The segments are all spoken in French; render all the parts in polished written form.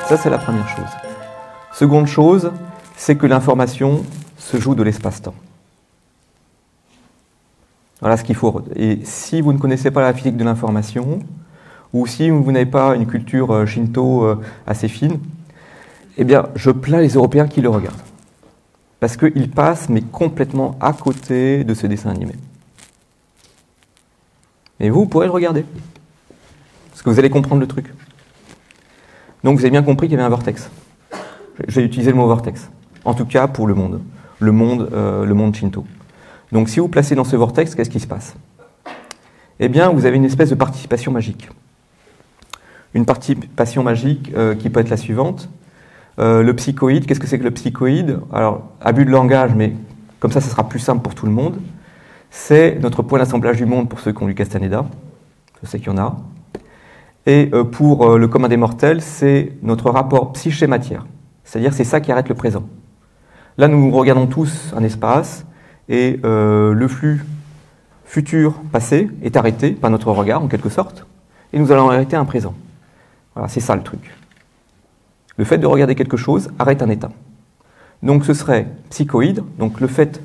Ça, c'est la première chose. Seconde chose, c'est que l'information se joue de l'espace-temps. Voilà ce qu'il faut. Et si vous ne connaissez pas la physique de l'information, ou si vous n'avez pas une culture shinto assez fine, eh bien, je plains les Européens qui le regardent. Parce qu'ils passent, mais complètement à côté de ce dessin animé. Et vous pourrez le regarder. Parce que vous allez comprendre le truc. Donc vous avez bien compris qu'il y avait un vortex. J'ai utilisé le mot vortex. En tout cas pour le monde. Le monde Shinto. Donc si vous placez dans ce vortex, qu'est-ce qui se passe? Eh bien, vous avez une espèce de participation magique. Une participation magique qui peut être la suivante. Le psychoïde, qu'est-ce que c'est que le psychoïde? Alors, abus de langage, mais comme ça sera plus simple pour tout le monde. C'est notre point d'assemblage du monde pour ceux qui ont lu Castaneda. Je sais qu'il y en a. Et pour le commun des mortels, c'est notre rapport psyché-matière. C'est-à-dire c'est ça qui arrête le présent. Là, nous regardons tous un espace et le flux futur-passé est arrêté par notre regard, en quelque sorte, et nous allons arrêter un présent. Voilà, c'est ça le truc. Le fait de regarder quelque chose arrête un état. Donc ce serait psychoïde, donc le fait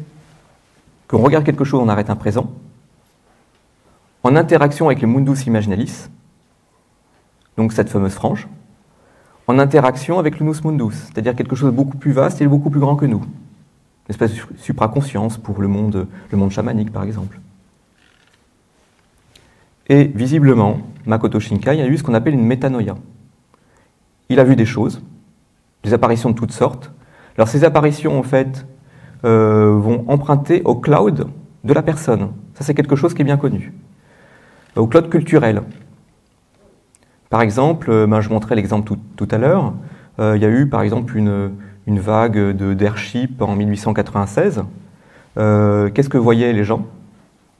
qu'on regarde quelque chose, on arrête un présent, en interaction avec le mundus imaginalis, donc cette fameuse frange, en interaction avec le nous mundus, c'est-à-dire quelque chose de beaucoup plus vaste et beaucoup plus grand que nous. Une espèce de supraconscience pour le monde chamanique, par exemple. Et visiblement, Makoto Shinkai a eu ce qu'on appelle une métanoïa. Il a vu des choses, des apparitions de toutes sortes. Alors ces apparitions, en fait, vont emprunter au cloud de la personne. Ça, c'est quelque chose qui est bien connu. Au cloud culturel. Par exemple, je montrais l'exemple tout à l'heure, il y a eu par exemple une vague d'airship en 1896. Qu'est-ce que voyaient les gens?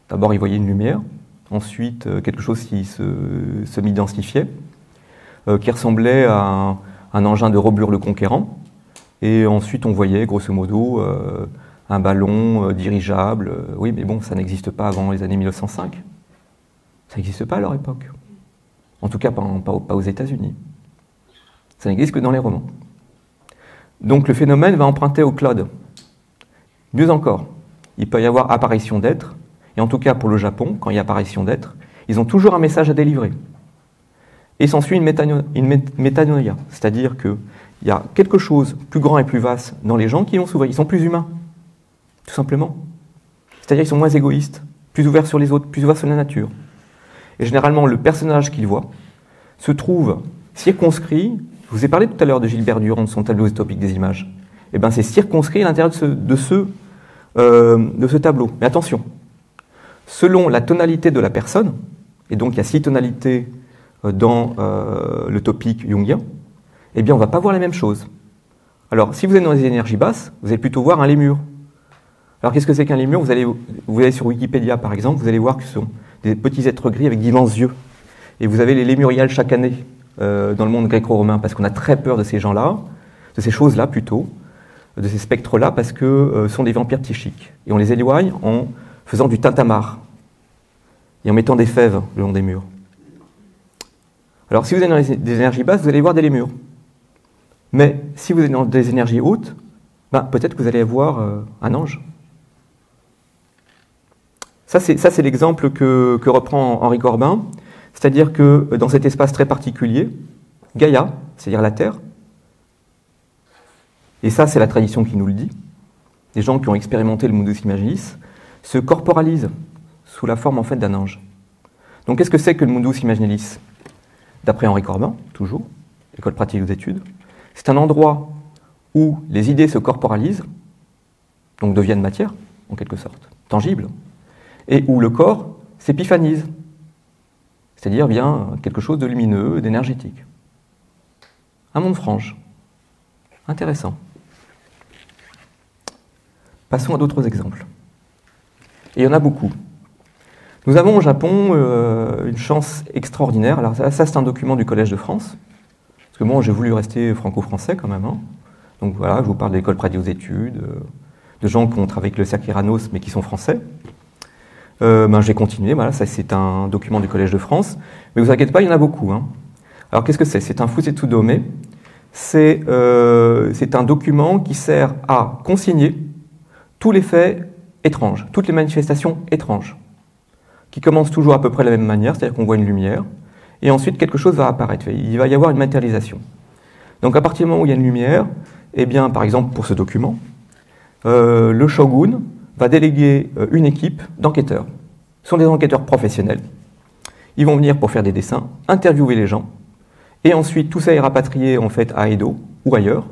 D'abord, ils voyaient une lumière, ensuite quelque chose qui se m'identifiait, qui ressemblait à un engin de Robur le Conquérant, et ensuite on voyait grosso modo un ballon dirigeable. Oui, mais bon, ça n'existe pas avant les années 1905. Ça n'existe pas à leur époque. En tout cas, pas aux États-Unis. Ça n'existe que dans les romans. Donc le phénomène va emprunter au cloud. Mieux encore, il peut y avoir apparition d'êtres, et en tout cas pour le Japon, quand il y a apparition d'êtres, ils ont toujours un message à délivrer. Et s'ensuit une métanoïa, c'est-à-dire qu'il y a quelque chose plus grand et plus vaste dans les gens qui vont s'ouvrir. Ils sont plus humains, tout simplement. C'est-à-dire qu'ils sont moins égoïstes, plus ouverts sur les autres, plus ouverts sur la nature. Et généralement, le personnage qu'il voit se trouve circonscrit. Je vous ai parlé tout à l'heure de Gilbert Durand, de son tableau utopique des images. Eh bien, c'est circonscrit à l'intérieur de ce tableau. Mais attention, selon la tonalité de la personne, et donc il y a 6 tonalités dans le topique jungien, eh bien, on ne va pas voir les mêmes choses. Alors, si vous êtes dans les énergies basses, vous allez plutôt voir un lémur. Alors, qu'est-ce que c'est qu'un lémur? Vous allez sur Wikipédia, par exemple, vous allez voir que ce sont des petits êtres gris avec d'immenses yeux. Et vous avez les lémuriales chaque année dans le monde gréco-romain, parce qu'on a très peur de ces gens-là, de ces choses-là plutôt, de ces spectres-là, parce que ce sont des vampires psychiques. Et on les éloigne en faisant du tintamarre et en mettant des fèves le long des murs. Alors si vous êtes dans des énergies basses, vous allez voir des lémurs. Mais si vous êtes dans des énergies hautes, peut-être que vous allez avoir un ange. Ça, c'est l'exemple que reprend Henri Corbin, c'est-à-dire que dans cet espace très particulier, Gaïa, c'est-à-dire la Terre, et ça, c'est la tradition qui nous le dit, les gens qui ont expérimenté le mundus imaginalis, se corporalisent sous la forme en fait d'un ange. Donc, qu'est-ce que c'est que le mundus imaginalis? D'après Henri Corbin, toujours, École pratique des études, c'est un endroit où les idées se corporalisent, donc deviennent matière, en quelque sorte, tangible, et où le corps s'épiphanise, c'est-à-dire bien quelque chose de lumineux, d'énergétique. Un monde franche. Intéressant. Passons à d'autres exemples. Et il y en a beaucoup. Nous avons au Japon une chance extraordinaire. Alors ça c'est un document du Collège de France, parce que moi j'ai voulu rester franco-français quand même. Donc voilà, je vous parle de l'école pratique des études, de gens qui ont travaillé avec le cercle Iranos, mais qui sont français. J'ai continué, voilà, ça c'est un document du Collège de France. Mais vous inquiétez pas, il y en a beaucoup. Alors qu'est-ce que c'est? C'est un Fusetsu Dome. c'est un document qui sert à consigner tous les faits étranges, toutes les manifestations étranges, qui commencent toujours à peu près de la même manière, c'est-à-dire qu'on voit une lumière, et ensuite quelque chose va apparaître, il va y avoir une matérialisation. Donc à partir du moment où il y a une lumière, eh bien, par exemple pour ce document, le shogun va déléguer une équipe d'enquêteurs. Ce sont des enquêteurs professionnels. Ils vont venir pour faire des dessins, interviewer les gens, et ensuite tout ça est rapatrié en fait à Edo ou ailleurs,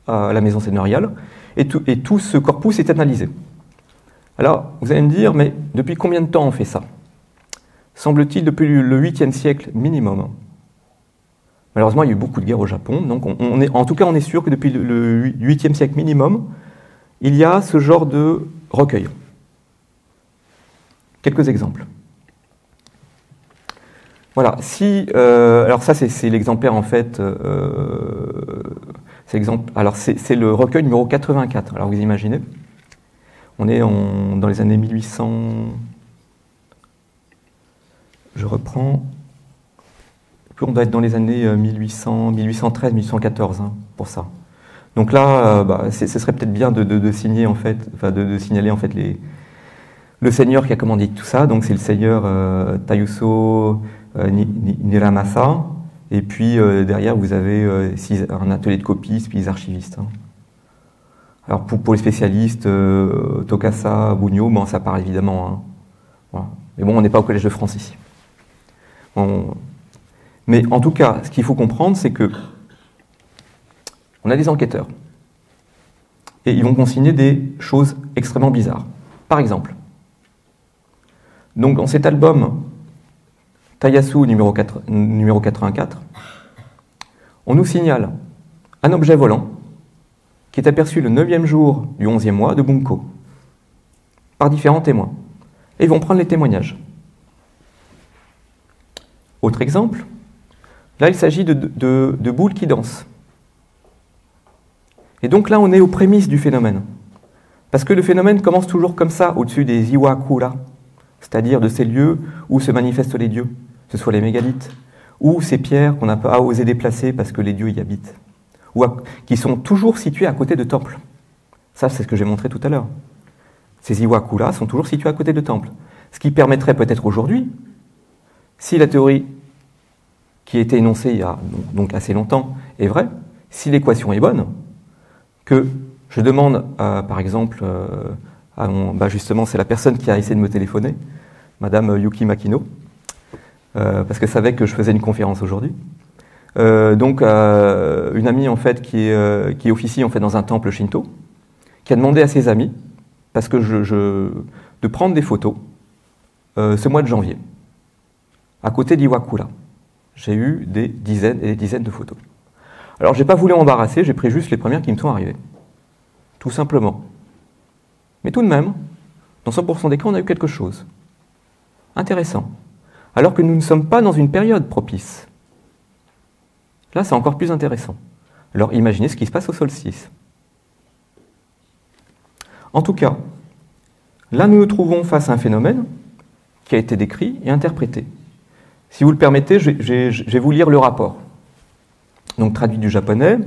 à la maison seigneuriale, et tout ce corpus est analysé. Alors, vous allez me dire, mais depuis combien de temps on fait ça? Semble-t-il depuis le 8e siècle minimum. Malheureusement, il y a eu beaucoup de guerres au Japon, donc en tout cas on est sûr que depuis le 8e siècle minimum, il y a ce genre de recueil. Quelques exemples. Voilà, alors ça c'est l'exemplaire en fait, alors c'est le recueil numéro 84, alors vous imaginez, on est dans les années 1800, je reprends, on doit être dans les années 1813, 1814 hein, pour ça. Donc là, ce serait peut-être bien de signer en fait, enfin de signaler en fait le seigneur qui a commandé tout ça. Donc c'est le seigneur Tayuso Niramasa. Et puis derrière vous avez un atelier de copistes puis les archivistes. Hein. Alors pour les spécialistes, Tokasa, Bugno, bon ça part évidemment. Hein. Voilà. Mais bon, on n'est pas au Collège de France ici. Mais en tout cas, ce qu'il faut comprendre, c'est que on a des enquêteurs. Et ils vont consigner des choses extrêmement bizarres. Par exemple, donc dans cet album Tayasu numéro 84, on nous signale un objet volant qui est aperçu le 9e jour du 11e mois de Bunko par différents témoins. Et ils vont prendre les témoignages. Autre exemple, là il s'agit de boules qui dansent. Et donc là, on est aux prémices du phénomène. Parce que le phénomène commence toujours comme ça, au-dessus des iwakura, c'est-à-dire de ces lieux où se manifestent les dieux, que ce soit les mégalithes, ou ces pierres qu'on n'a pas osé déplacer parce que les dieux y habitent, ou qui sont toujours situés à côté de temples. Ça, c'est ce que j'ai montré tout à l'heure. Ces iwakura sont toujours situés à côté de temples. Ce qui permettrait peut-être aujourd'hui, si la théorie qui a été énoncée il y a donc assez longtemps est vraie, si l'équation est bonne, que je demande, par exemple, justement, c'est la personne qui a essayé de me téléphoner, Madame Yuki Makino, parce qu'elle savait que je faisais une conférence aujourd'hui. Donc, une amie en fait qui officie en fait dans un temple Shinto, qui a demandé à ses amis, parce que de prendre des photos ce mois de janvier, à côté d'Iwakura. J'ai eu des dizaines et des dizaines de photos. Alors, je n'ai pas voulu m'embarrasser, j'ai pris juste les premières qui me sont arrivées. Tout simplement. Mais tout de même, dans 100% des cas, on a eu quelque chose. Intéressant. Alors que nous ne sommes pas dans une période propice. Là, c'est encore plus intéressant. Alors, imaginez ce qui se passe au solstice. En tout cas, là, nous nous trouvons face à un phénomène qui a été décrit et interprété. Si vous le permettez, je vais vous lire le rapport. Donc traduit du japonais,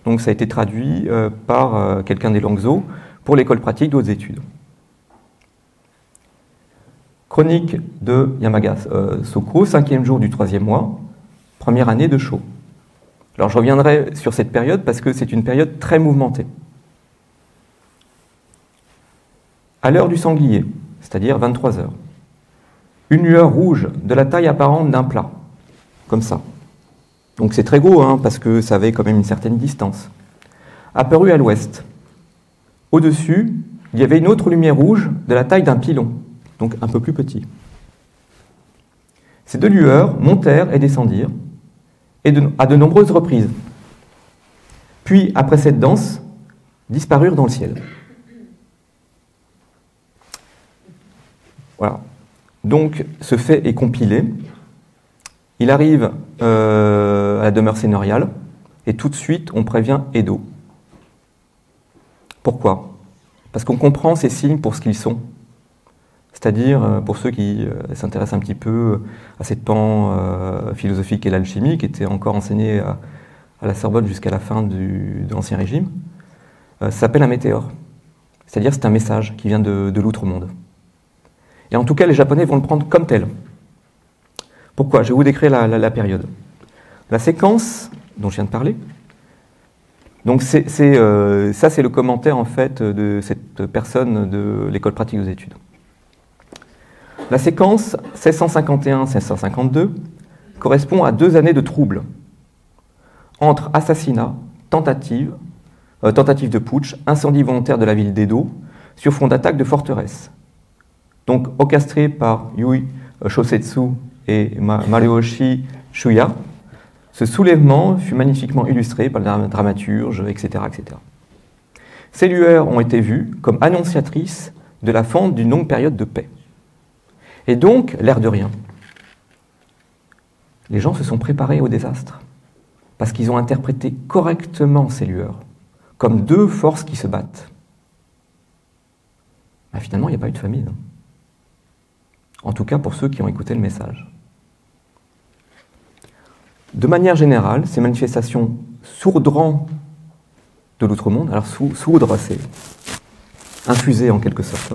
donc ça a été traduit par quelqu'un des Langso pour l'école pratique d'autres études. Chronique de Yamaga Soko, 5e jour du 3e mois, première année de Sho. Alors je reviendrai sur cette période parce que c'est une période très mouvementée. À l'heure du sanglier, c'est-à-dire 23 heures, une lueur rouge de la taille apparente d'un plat, comme ça. Donc c'est très gros, hein, parce que ça avait quand même une certaine distance. Apparue à l'ouest. Au-dessus, il y avait une autre lumière rouge de la taille d'un pilon, donc un peu plus petit. Ces deux lueurs montèrent et descendirent, et à de nombreuses reprises. Puis, après cette danse, disparurent dans le ciel. Voilà. Donc, ce fait est compilé. Il arrive à la demeure seigneuriale, et tout de suite, on prévient Edo. Pourquoi? Parce qu'on comprend ces signes pour ce qu'ils sont. C'est-à-dire, pour ceux qui s'intéressent un petit peu à cette pan philosophique et l'alchimie, qui était encore enseigné à la Sorbonne jusqu'à la fin de l'Ancien Régime, ça s'appelle un météore. C'est-à-dire c'est un message qui vient de l'outre-monde. Et en tout cas, les Japonais vont le prendre comme tel. Pourquoi? Je vais vous décrire la période. La séquence dont je viens de parler, donc ça c'est le commentaire en fait de cette personne de l'École pratique des études. La séquence 1651-1652 correspond à 2 années de troubles entre assassinat, tentative de putsch, incendie volontaire de la ville d'Edo sur fond d'attaque de forteresse. Donc orchestré par Yui Shosetsu et Maruyoshi Shuya, ce soulèvement fut magnifiquement illustré par le dramaturge, etc., etc. Ces lueurs ont été vues comme annonciatrices de la fin d'une longue période de paix. Et donc, l'air de rien, les gens se sont préparés au désastre, parce qu'ils ont interprété correctement ces lueurs, comme 2 forces qui se battent. Ben, finalement, il n'y a pas eu de famine. En tout cas, pour ceux qui ont écouté le message. De manière générale, ces manifestations sourdrant de l'outre-monde, alors sourdre, c'est infusé en quelque sorte,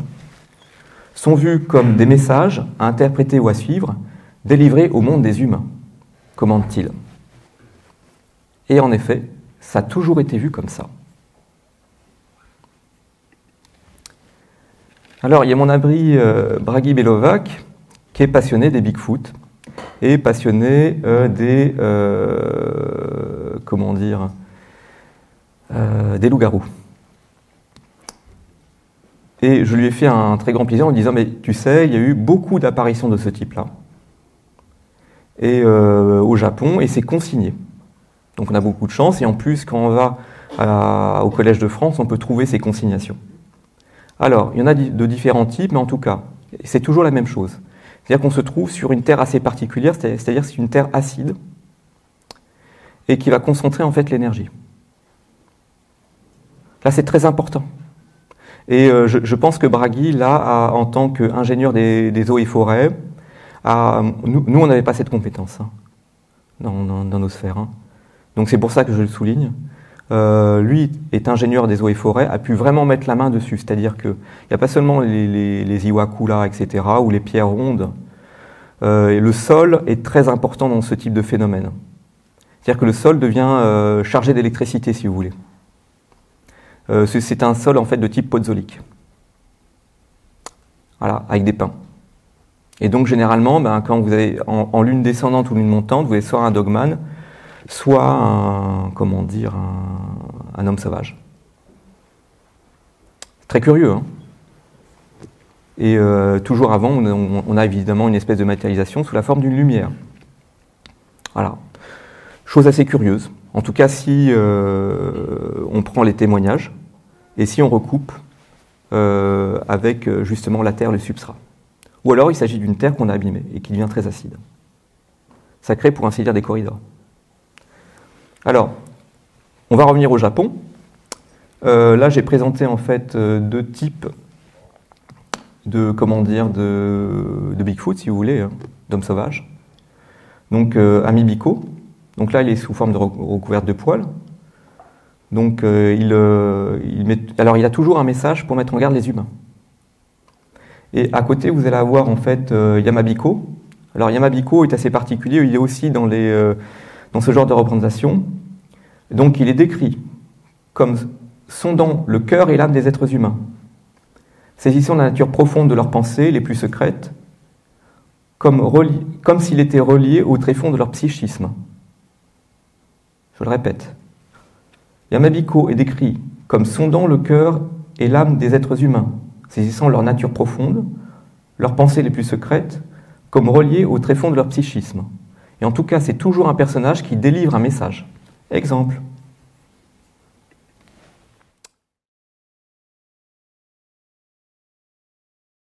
sont vues comme des messages à interpréter ou à suivre, délivrés au monde des humains, commande-t-il. Et en effet, ça a toujours été vu comme ça. Alors, il y a mon abri Bragi Belovac, qui est passionné des Bigfoot, et passionné des loups-garous. Et je lui ai fait un très grand plaisir en lui disant « Mais tu sais, il y a eu beaucoup d'apparitions de ce type-là et au Japon, et c'est consigné. Donc on a beaucoup de chance, et en plus, quand on va au Collège de France, on peut trouver ces consignations. Alors, il y en a de différents types, mais en tout cas, c'est toujours la même chose. C'est-à-dire qu'on se trouve sur une terre assez particulière, c'est-à-dire c'est une terre acide, et qui va concentrer en fait l'énergie. Là, c'est très important. Et je pense que Bragi, là, en tant qu'ingénieur des eaux et forêts, nous on n'avait pas cette compétence hein, dans nos sphères. Hein. Donc c'est pour ça que je le souligne. Lui est ingénieur des eaux et forêts, a pu vraiment mettre la main dessus. C'est-à-dire qu'il n'y a pas seulement les iwakula, etc., ou les pierres rondes. Le sol est très important dans ce type de phénomène. C'est-à-dire que le sol devient chargé d'électricité, si vous voulez. C'est un sol en fait de type podzolique. Voilà, avec des pins. Et donc généralement, quand vous avez en lune descendante ou lune montante, vous avez soit un dogman, soit un homme sauvage. C'est très curieux. Hein. Et toujours avant, on a évidemment une espèce de matérialisation sous la forme d'une lumière. Voilà. Chose assez curieuse. En tout cas, si on prend les témoignages et si on recoupe avec justement la terre, le substrat. Ou alors il s'agit d'une terre qu'on a abîmée et qui devient très acide. Ça crée pour ainsi dire des corridors. Alors, on va revenir au Japon. Là, j'ai présenté en fait 2 types de Bigfoot, si vous voulez, hein, d'hommes sauvages. Donc, Amibiko. Donc là, il est sous forme de recouverte de poils. Donc, il a toujours un message pour mettre en garde les humains. Et à côté, vous allez avoir en fait Yamabiko. Alors, Yamabiko est assez particulier, il est aussi dans ce genre de représentation. Donc, il est décrit comme sondant le cœur et l'âme des êtres humains, saisissant la nature profonde de leurs pensées les plus secrètes, comme s'il était relié au tréfonds de leur psychisme. Je le répète. Yamabiko est décrit comme sondant le cœur et l'âme des êtres humains, saisissant leur nature profonde, leurs pensées les plus secrètes, comme reliées au tréfonds de leur psychisme. Et en tout cas, c'est toujours un personnage qui délivre un message. Exemple,